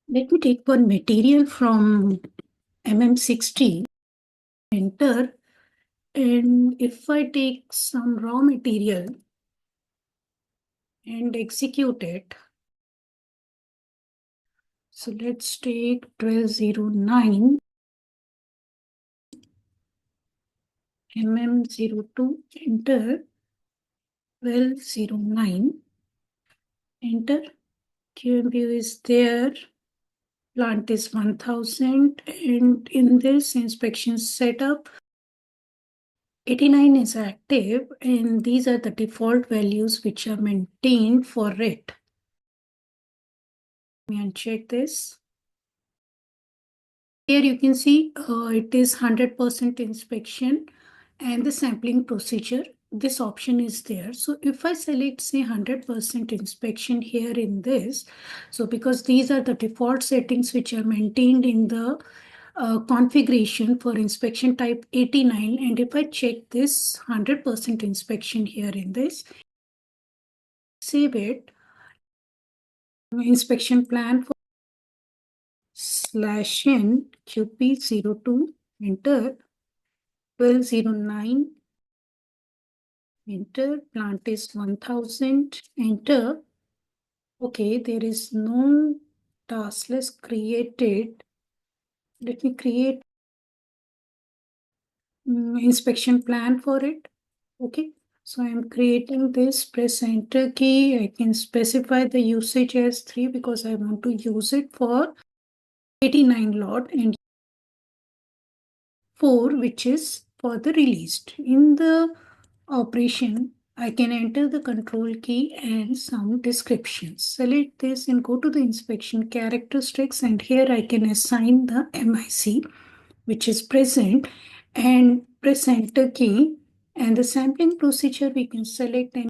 Let me take one material from MM60, enter, and if I take some raw material and execute it, so let's take 1209 MM02, enter, 1209, enter, QMU is there, plant is 1000, and in this inspection setup, 89 is active, and these are the default values which are maintained for it. Let me uncheck this. Here you can see it is 100% inspection and the sampling procedure. This option is there. So if I select say 100% inspection here in this, so because these are the default settings which are maintained in the configuration for inspection type 89, and if I check this 100% inspection here in this, save it, inspection plan for /n QP02, enter, 1209, enter, plant is 1000, enter. Okay, there is no task list created. Let me create inspection plan for it. Okay, so I'm creating this, press enter key. I can specify the usage as 3 because I want to use it for 89 lot, and 4 which is for the released. In the operation, I can enter the control key and some descriptions. Select this and go to the inspection characteristics, and here I can assign the MIC which is present and press enter key, and the sampling procedure we can select and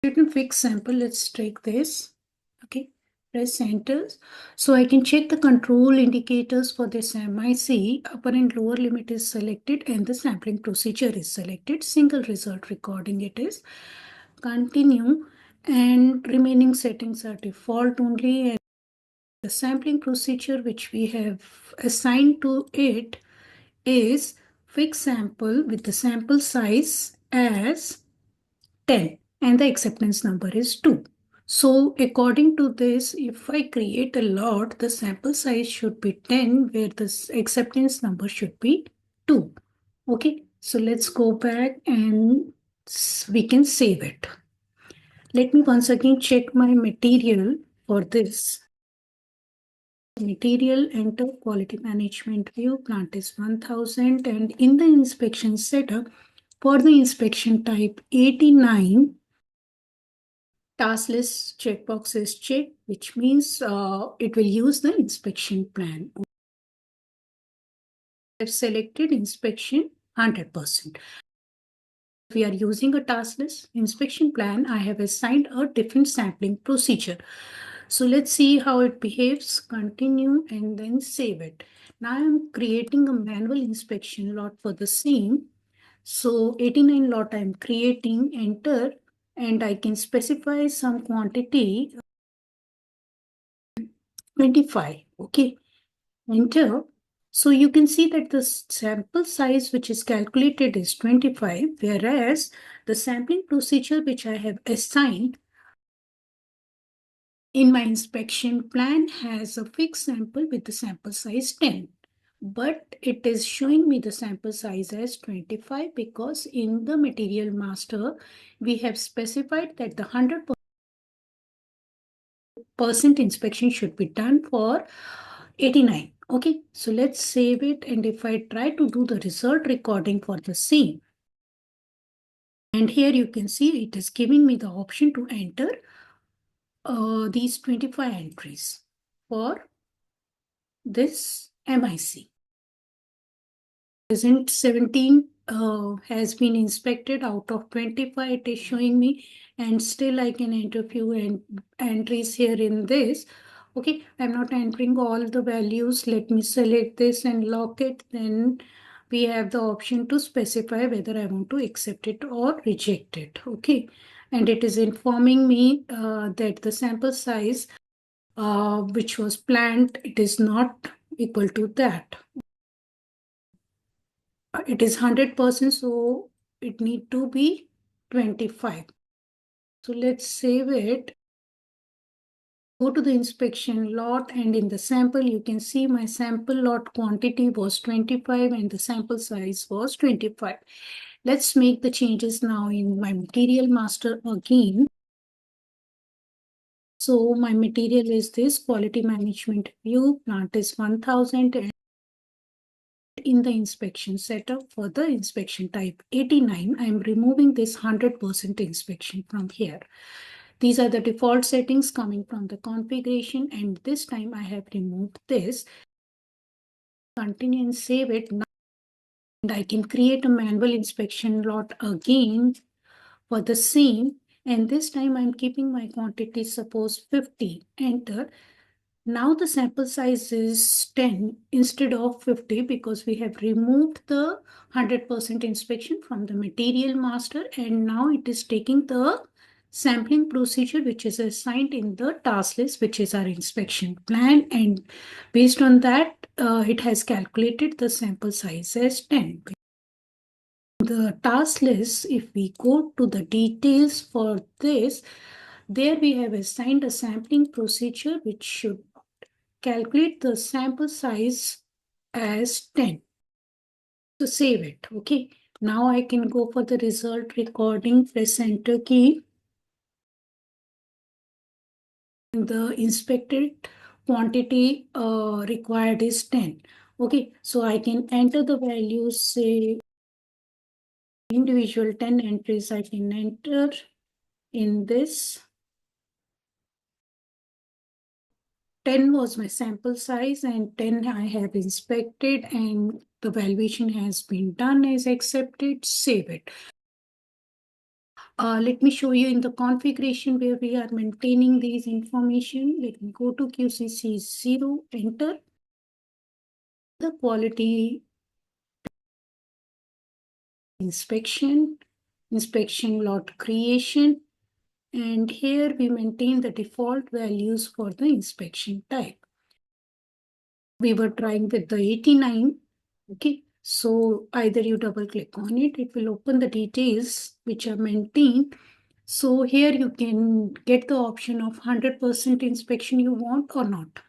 certain fixed sample. Let's take this. Okay, press enter. So I can check the control indicators for this MIC. Upper and lower limit is selected and the sampling procedure is selected. Single result recording it is. Continue, and remaining settings are default only. And the sampling procedure which we have assigned to it is fixed sample with the sample size as 10 and the acceptance number is 2. So according to this, if I create a lot, the sample size should be 10 where the acceptance number should be 2. Okay, so let's go back and we can save it. Let me once again check my material for this. Material, enter, quality management view, plant is 1000, and in the inspection setup for the inspection type 89, task list checkbox is checked, which means it will use the inspection plan. I've selected inspection 100%. If we are using a task list inspection plan, I have assigned a different sampling procedure. So let's see how it behaves. Continue and then save it. Now I'm creating a manual inspection lot for the same. So 89 lot I'm creating, enter, and I can specify some quantity 25. Okay, enter. So you can see that the sample size which is calculated is 25, whereas the sampling procedure which I have assigned in my inspection plan has a fixed sample with the sample size 10. But it is showing me the sample size as 25 because in the material master, we have specified that the 100% inspection should be done for 89. Okay, so let's save it. And if I try to do the result recording for the same, and here you can see it is giving me the option to enter these 25 entries for this MIC. Present 17 has been inspected out of 25. It is showing me, and still I can enter few entries here in this. Okay, I'm not entering all the values. Let me select this and lock it. Then we have the option to specify whether I want to accept it or reject it. Okay, and it is informing me that the sample size which was planned, it is not equal to that. It is 100%, so it need to be 25. So let's save it. Go to the inspection lot, and in the sample, you can see my sample lot quantity was 25 and the sample size was 25. Let's make the changes now in my material master again. So my material is this quality management view, plant is 1000, and in the inspection setup for the inspection type 89, I'm removing this 100% inspection from here. These are the default settings coming from the configuration, and this time I have removed this. Continue and save it. Now, and I can create a manual inspection lot again for the same, and this time I'm keeping my quantity, suppose 50, enter. Now the sample size is 10 instead of 50 because we have removed the 100% inspection from the material master, and now it is taking the sampling procedure which is assigned in the task list, which is our inspection plan, and based on that it has calculated the sample size as 10. The task list, if we go to the details for this, there we have assigned a sampling procedure which should calculate the sample size as 10. So save it. Okay. Now I can go for the result recording, press enter key. The inspected quantity required is 10. Okay. So I can enter the values, say individual 10 entries I can enter in this. 10 was my sample size and 10 I have inspected, and the valuation has been done as accepted. Save it. Let me show you in the configuration where we are maintaining these information. Let me go to QCC 0, enter the quality inspection lot creation, and here we maintain the default values for the inspection type. We were trying with the 89. Okay, so either you double click on it, it will open the details which are maintained. So here you can get the option of 100% inspection you want or not.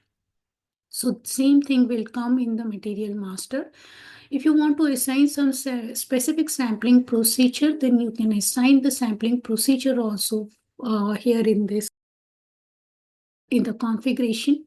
So same thing will come in the material master. If you want to assign some specific sampling procedure, then you can assign the sampling procedure also here in this, in the configuration.